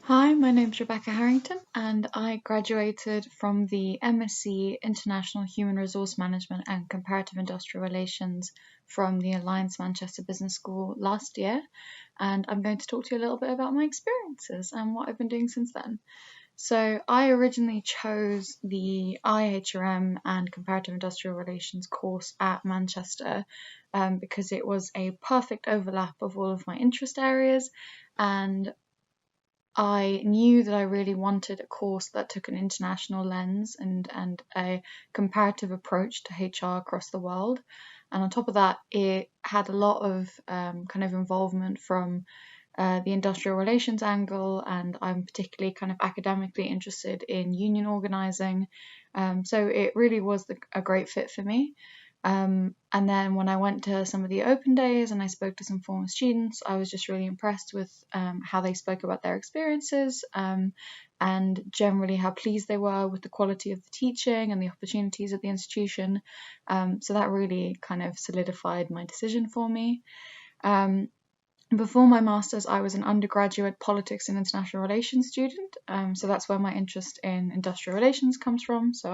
Hi, my name's Rebecca Harrington, and I graduated from the MSc International Human Resource Management and Comparative Industrial Relations from the Alliance Manchester Business School last year. And I'm going to talk to you a little bit about my experiences and what I've been doing since then. So I originally chose the IHRM and Comparative Industrial Relations course at Manchester because it was a perfect overlap of all of my interest areas, and I knew that I really wanted a course that took an international lens and a comparative approach to HR across the world. And on top of that, it had a lot of kind of involvement from the industrial relations angle, and I'm particularly kind of academically interested in union organising. So it really was a great fit for me. And then when I went to some of the open days and I spoke to some former students, I was just really impressed with how they spoke about their experiences and generally how pleased they were with the quality of the teaching and the opportunities at the institution. So that really kind of solidified my decision for me. Before my master's, I was an undergraduate politics and international relations student, so that's where my interest in industrial relations comes from. So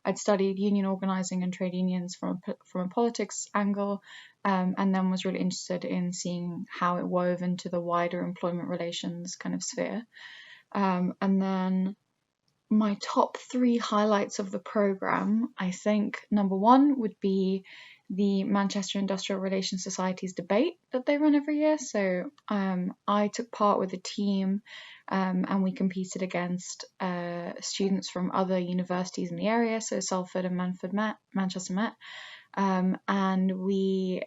I'd studied union organising and trade unions from a politics angle, and then was really interested in seeing how it wove into the wider employment relations kind of sphere. And then my top 3 highlights of the programme, I think number 1 would be the Manchester Industrial Relations Society's debate that they run every year. So I took part with a team and we competed against students from other universities in the area, so Salford and Manchester Met, and we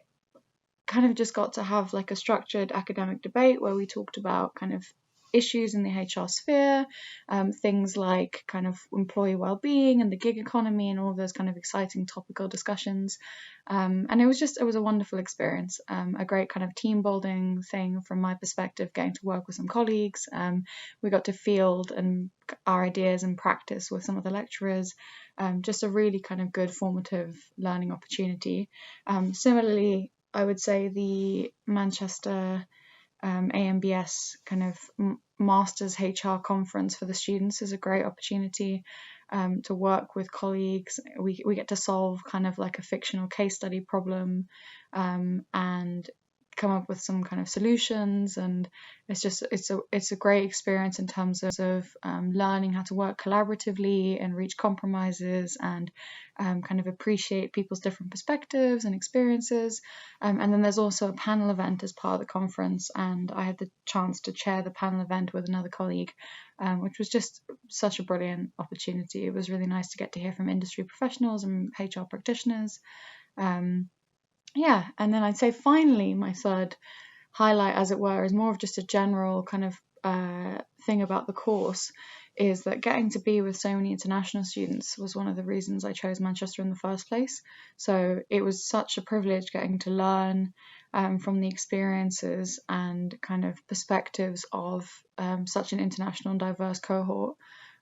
kind of just got to have like a structured academic debate where we talked about kind of issues in the HR sphere, things like kind of employee well-being and the gig economy and all those kind of exciting topical discussions. And it was a wonderful experience, a great kind of team building thing from my perspective, getting to work with some colleagues. We got to field and our ideas and practice with some of the lecturers. Just a really kind of good formative learning opportunity. Similarly, I would say the Manchester AMBS kind of Masters HR conference for the students is a great opportunity to work with colleagues. We get to solve kind of like a fictional case study problem and come up with some kind of solutions, and it's a great experience in terms of learning how to work collaboratively and reach compromises and kind of appreciate people's different perspectives and experiences. And then there's also a panel event as part of the conference, and I had the chance to chair the panel event with another colleague, which was just such a brilliant opportunity. It was really nice to get to hear from industry professionals and HR practitioners. Yeah, and then I'd say finally my third highlight, as it were, is more of just a general kind of thing about the course, is that getting to be with so many international students was one of the reasons I chose Manchester in the first place. So it was such a privilege getting to learn from the experiences and kind of perspectives of such an international and diverse cohort.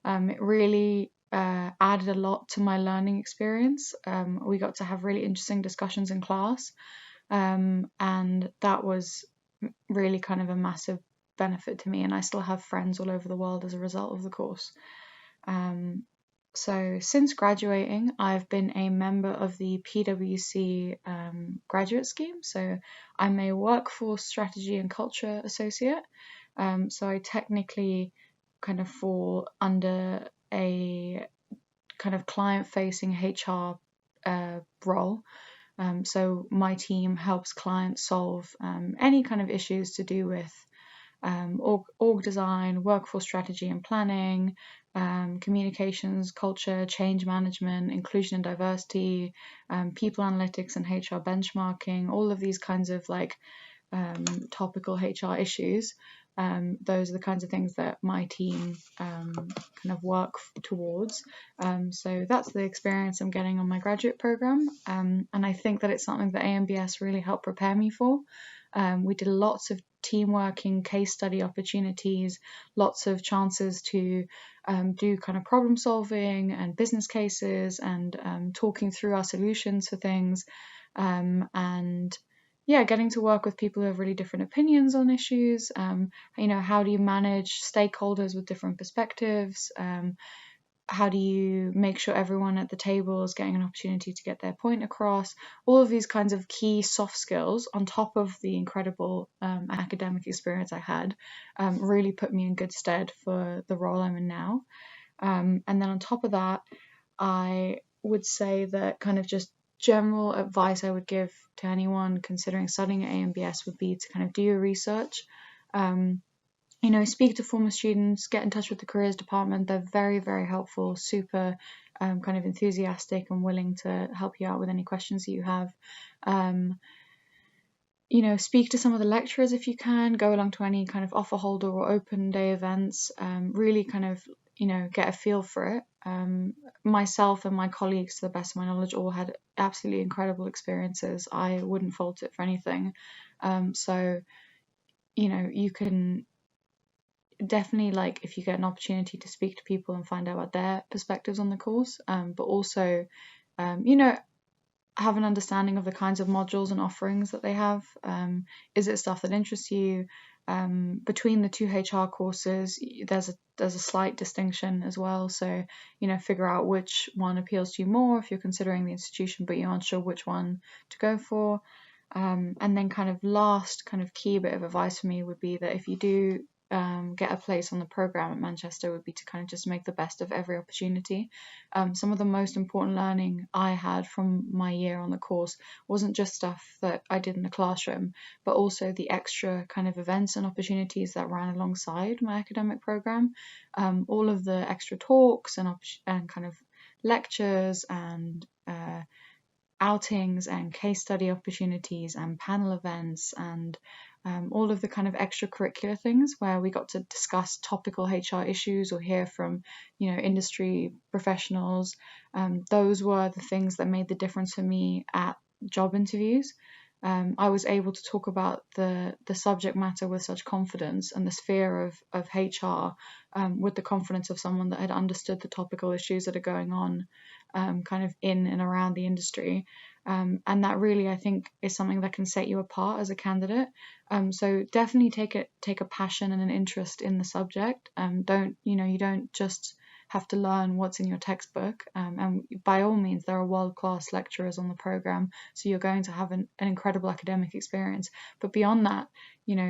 It really added a lot to my learning experience. We got to have really interesting discussions in class, and that was really kind of a massive benefit to me, and I still have friends all over the world as a result of the course. So since graduating, I've been a member of the PwC graduate scheme. So I'm a workforce strategy and culture associate. So I technically kind of fall under a kind of client-facing HR role. So my team helps clients solve any kind of issues to do with org design, workforce strategy and planning, communications, culture, change management, inclusion and diversity, people analytics and HR benchmarking, all of these kinds of like topical HR issues. Those are the kinds of things that my team kind of work towards. So that's the experience I'm getting on my graduate program, and I think that it's something that AMBS really helped prepare me for. We did lots of teamworking, case study opportunities, lots of chances to do kind of problem solving and business cases and talking through our solutions for things, and yeah, getting to work with people who have really different opinions on issues. How do you manage stakeholders with different perspectives? How do you make sure everyone at the table is getting an opportunity to get their point across? All of these kinds of key soft skills, on top of the incredible academic experience I had, really put me in good stead for the role I'm in now. And then on top of that, I would say that kind of just general advice I would give to anyone considering studying at AMBS would be to kind of do your research. Speak to former students, get in touch with the careers department. They're very, very helpful, super kind of enthusiastic and willing to help you out with any questions that you have. Speak to some of the lecturers if you can, go along to any kind of offer holder or open day events, really kind of, get a feel for it. Myself and my colleagues, to the best of my knowledge, all had absolutely incredible experiences. I wouldn't fault it for anything. So, you can definitely, like, if you get an opportunity to speak to people and find out about their perspectives on the course, but also, have an understanding of the kinds of modules and offerings that they have. Is it stuff that interests you? Between the two HR courses, there's a slight distinction as well. So, figure out which one appeals to you more if you're considering the institution, but you're unsure which one to go for. And then kind of last kind of key bit of advice for me would be that if you do get a place on the program at Manchester, would be to kind of just make the best of every opportunity. Some of the most important learning I had from my year on the course wasn't just stuff that I did in the classroom, but also the extra kind of events and opportunities that ran alongside my academic program. All of the extra talks and kind of lectures and outings and case study opportunities and panel events and all of the kind of extracurricular things where we got to discuss topical HR issues or hear from, industry professionals. Those were the things that made the difference for me at job interviews. I was able to talk about the subject matter with such confidence and the sphere of HR with the confidence of someone that had understood the topical issues that are going on kind of in and around the industry. And that really, I think, is something that can set you apart as a candidate. So definitely take a passion and an interest in the subject. You don't just have to learn what's in your textbook. And by all means, there are world-class lecturers on the program, so you're going to have an incredible academic experience. But beyond that,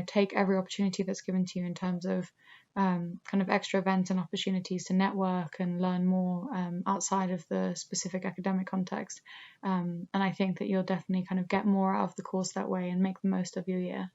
take every opportunity that's given to you in terms of kind of extra events and opportunities to network and learn more outside of the specific academic context. And I think that you'll definitely kind of get more out of the course that way and make the most of your year.